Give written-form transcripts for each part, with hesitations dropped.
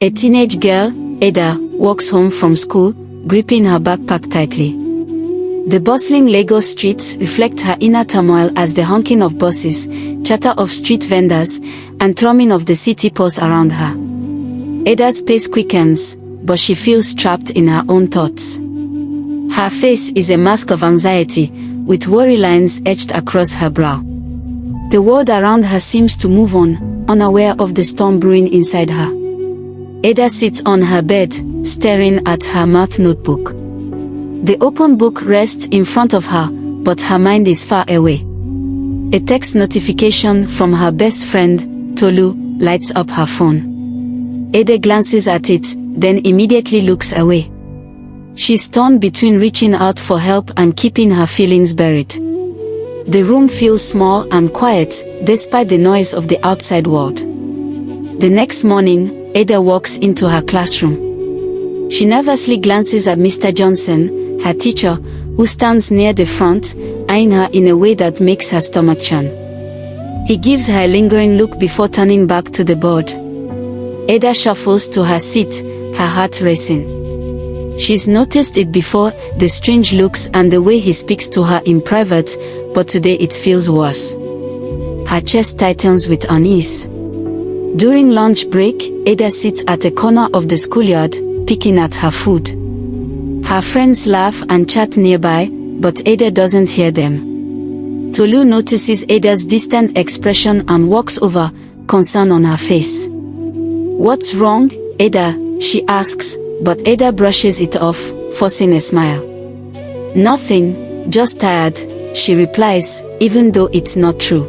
A teenage girl, Ada, walks home from school, gripping her backpack tightly. The bustling Lagos streets reflect her inner turmoil as the honking of buses, chatter of street vendors, and thrumming of the city pulse around her. Ada's pace quickens, but she feels trapped in her own thoughts. Her face is a mask of anxiety, with worry lines etched across her brow. The world around her seems to move on, unaware of the storm brewing inside her. Ada sits on her bed, staring at her math notebook. The open book rests in front of her, but her mind is far away. A text notification from her best friend, Tolu, lights up her phone. Ada glances at it, then immediately looks away. She's torn between reaching out for help and keeping her feelings buried. The room feels small and quiet, despite the noise of the outside world. The next morning, Ada walks into her classroom. She nervously glances at Mr. Johnson, her teacher, who stands near the front, eyeing her in a way that makes her stomach churn. He gives her a lingering look before turning back to the board. Ada shuffles to her seat, her heart racing. She's noticed it before, the strange looks and the way he speaks to her in private, but today it feels worse. Her chest tightens with unease. During lunch break, Ada sits at a corner of the schoolyard, picking at her food. Her friends laugh and chat nearby, but Ada doesn't hear them. Tolu notices Ada's distant expression and walks over, concern on her face. "What's wrong, Ada?" she asks, but Ada brushes it off, forcing a smile. "Nothing, just tired," she replies, even though it's not true.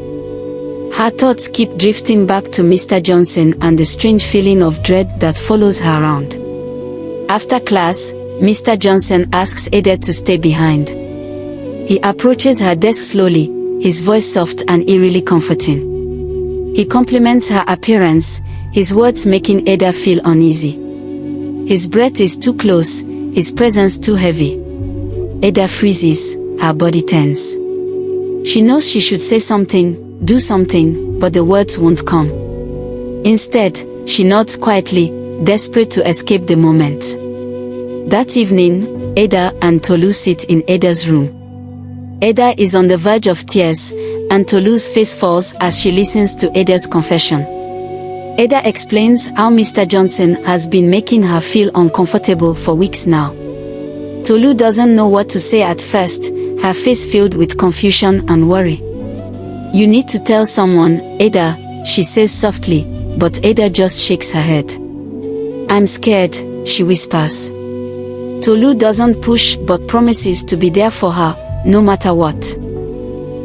Her thoughts keep drifting back to Mr. Johnson and the strange feeling of dread that follows her around. After class, Mr. Johnson asks Ada to stay behind. He approaches her desk slowly, his voice soft and eerily comforting. He compliments her appearance, his words making Ada feel uneasy. His breath is too close, his presence too heavy. Ada freezes, her body tense. She knows she should say something, do something, but the words won't come. Instead, she nods quietly, desperate to escape the moment. That evening, Ada and Tolu sit in Ada's room. Ada is on the verge of tears, and Tolu's face falls as she listens to Ada's confession. Ada explains how Mr. Johnson has been making her feel uncomfortable for weeks now. Tolu doesn't know what to say at first, her face filled with confusion and worry. "You need to tell someone, Ada," she says softly, but Ada just shakes her head. "I'm scared," she whispers. Tolu doesn't push but promises to be there for her, no matter what.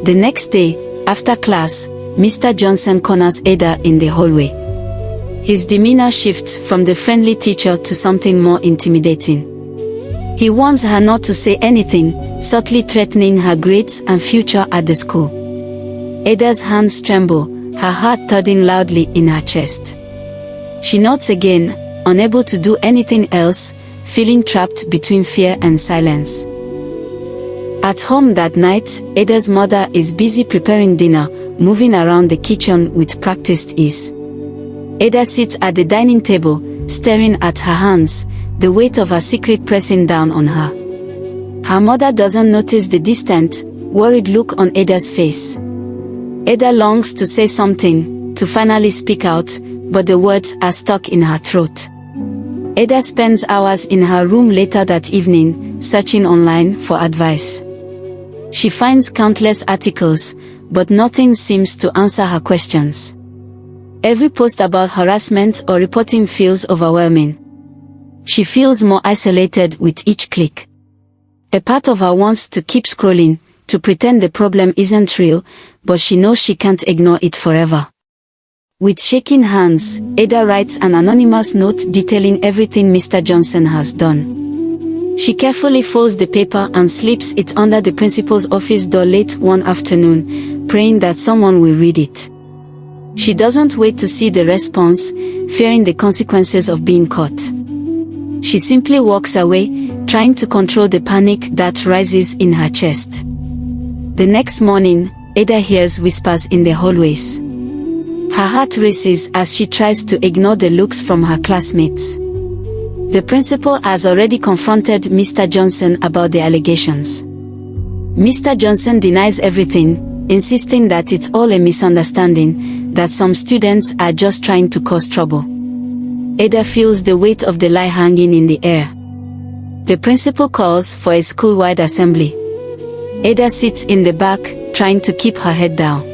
The next day, after class, Mr. Johnson corners Ada in the hallway. His demeanor shifts from the friendly teacher to something more intimidating. He warns her not to say anything, subtly threatening her grades and future at the school. Ada's hands tremble, her heart thudding loudly in her chest. She nods again, unable to do anything else, feeling trapped between fear and silence. At home that night, Ada's mother is busy preparing dinner, moving around the kitchen with practiced ease. Ada sits at the dining table, staring at her hands, the weight of her secret pressing down on her. Her mother doesn't notice the distant, worried look on Ada's face. Ada longs to say something, to finally speak out, but the words are stuck in her throat. Ada spends hours in her room later that evening, searching online for advice. She finds countless articles, but nothing seems to answer her questions. Every post about harassment or reporting feels overwhelming. She feels more isolated with each click. A part of her wants to keep scrolling, to pretend the problem isn't real, but she knows she can't ignore it forever. With shaking hands, Ada writes an anonymous note detailing everything Mr. Johnson has done. She carefully folds the paper and slips it under the principal's office door late one afternoon, praying that someone will read it. She doesn't wait to see the response, fearing the consequences of being caught. She simply walks away, trying to control the panic that rises in her chest. The next morning, Ada hears whispers in the hallways. Her heart races as she tries to ignore the looks from her classmates. The principal has already confronted Mr. Johnson about the allegations. Mr. Johnson denies everything, insisting that it's all a misunderstanding, that some students are just trying to cause trouble. Ada feels the weight of the lie hanging in the air. The principal calls for a school-wide assembly. Ada sits in the back, trying to keep her head down.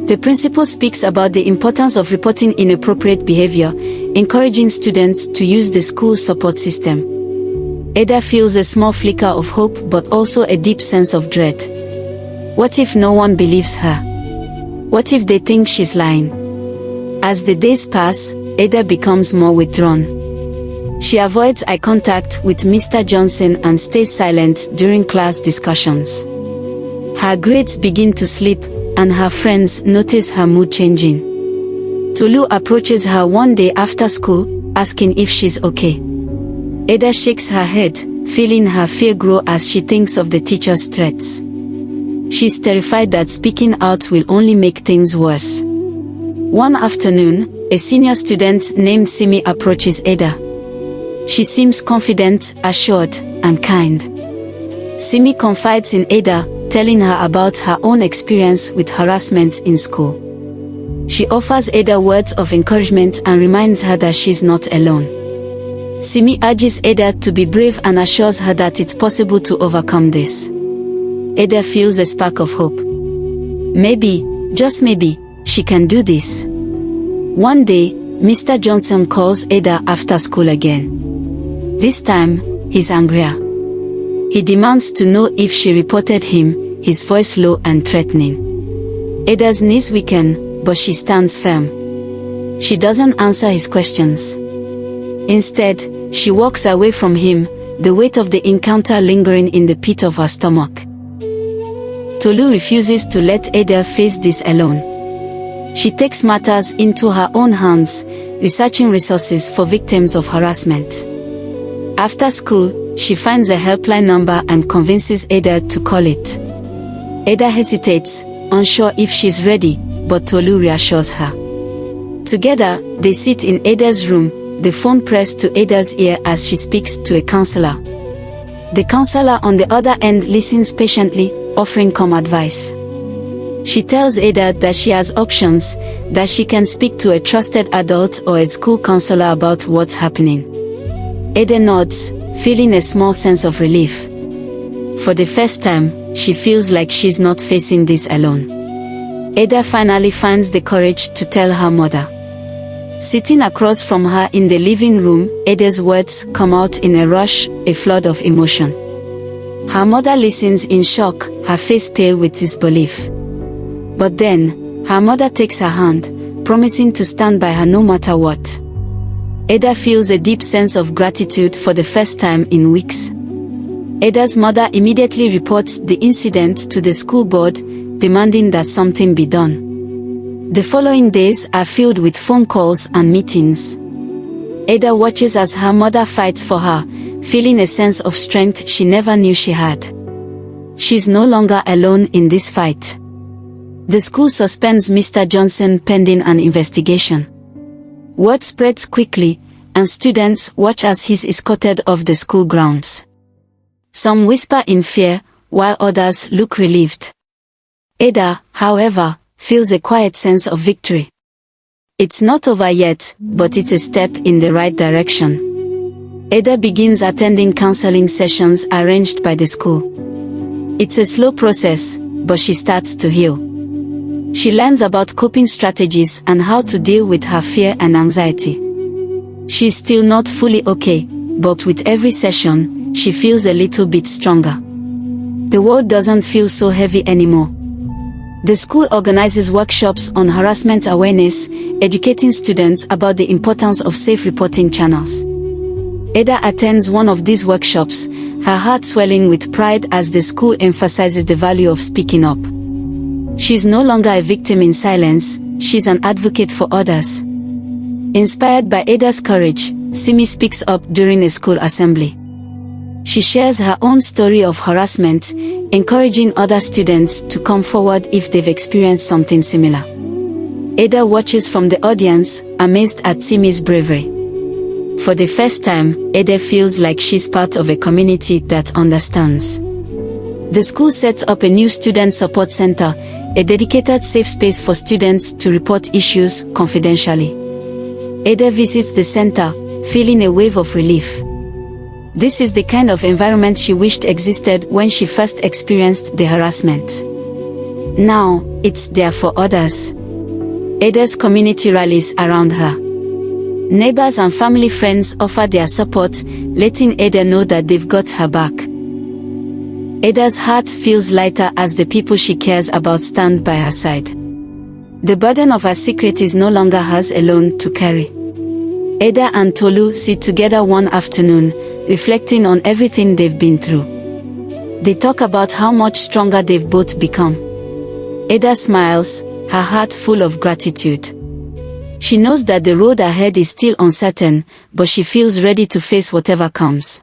The principal speaks about the importance of reporting inappropriate behavior, encouraging students to use the school support system. Ada feels a small flicker of hope but also a deep sense of dread. What if no one believes her? What if they think she's lying? As the days pass, Ada becomes more withdrawn. She avoids eye contact with Mr. Johnson and stays silent during class discussions. Her grades begin to slip, and her friends notice her mood changing. Tolu approaches her one day after school, asking if she's okay. Ada shakes her head, feeling her fear grow as she thinks of the teacher's threats. She's terrified that speaking out will only make things worse. One afternoon, a senior student named Simi approaches Ada. She seems confident, assured, and kind. Simi confides in Ada, telling her about her own experience with harassment in school. She offers Ada words of encouragement and reminds her that she's not alone. Simi urges Ada to be brave and assures her that it's possible to overcome this. Ada feels a spark of hope. Maybe, just maybe, she can do this. One day, Mr. Johnson calls Ada after school again. This time, he's angrier. He demands to know if she reported him, his voice low and threatening. Ada's knees weaken, but she stands firm. She doesn't answer his questions. Instead, she walks away from him, the weight of the encounter lingering in the pit of her stomach. Tolu refuses to let Ada face this alone. She takes matters into her own hands, researching resources for victims of harassment. After school, she finds a helpline number and convinces Ada to call it. Ada hesitates, unsure if she's ready, but Tolu reassures her. Together, they sit in Ada's room, the phone pressed to Ada's ear as she speaks to a counselor. The counselor on the other end listens patiently, offering calm advice. She tells Ada that she has options, that she can speak to a trusted adult or a school counselor about what's happening. Ada nods, feeling a small sense of relief. For the first time, she feels like she's not facing this alone. Ada finally finds the courage to tell her mother. Sitting across from her in the living room, Ada's words come out in a rush, a flood of emotion. Her mother listens in shock, her face pale with disbelief. But then, her mother takes her hand, promising to stand by her no matter what. Ada feels a deep sense of gratitude for the first time in weeks. Ada's mother immediately reports the incident to the school board, demanding that something be done. The following days are filled with phone calls and meetings. Ada watches as her mother fights for her, feeling a sense of strength she never knew she had. She's no longer alone in this fight. The school suspends Mr. Johnson pending an investigation. Word spreads quickly, and students watch as he's escorted off the school grounds. Some whisper in fear, while others look relieved. Ada, however, feels a quiet sense of victory. It's not over yet, but it's a step in the right direction. Ada begins attending counseling sessions arranged by the school. It's a slow process, but she starts to heal. She learns about coping strategies and how to deal with her fear and anxiety. She's still not fully okay, but with every session, she feels a little bit stronger. The world doesn't feel so heavy anymore. The school organizes workshops on harassment awareness, educating students about the importance of safe reporting channels. Ada attends one of these workshops, her heart swelling with pride as the school emphasizes the value of speaking up. She's no longer a victim in silence, she's an advocate for others. Inspired by Ada's courage, Simi speaks up during a school assembly. She shares her own story of harassment, encouraging other students to come forward if they've experienced something similar. Ada watches from the audience, amazed at Simi's bravery. For the first time, Ada feels like she's part of a community that understands. The school sets up a new student support center, a dedicated safe space for students to report issues confidentially. Ada visits the center, feeling a wave of relief. This is the kind of environment she wished existed when she first experienced the harassment. Now, it's there for others. Ada's community rallies around her. Neighbors and family friends offer their support, letting Ada know that they've got her back. Ada's heart feels lighter as the people she cares about stand by her side. The burden of her secret is no longer hers alone to carry. Ada and Tolu sit together one afternoon, reflecting on everything they've been through. They talk about how much stronger they've both become. Ada smiles, her heart full of gratitude. She knows that the road ahead is still uncertain, but she feels ready to face whatever comes.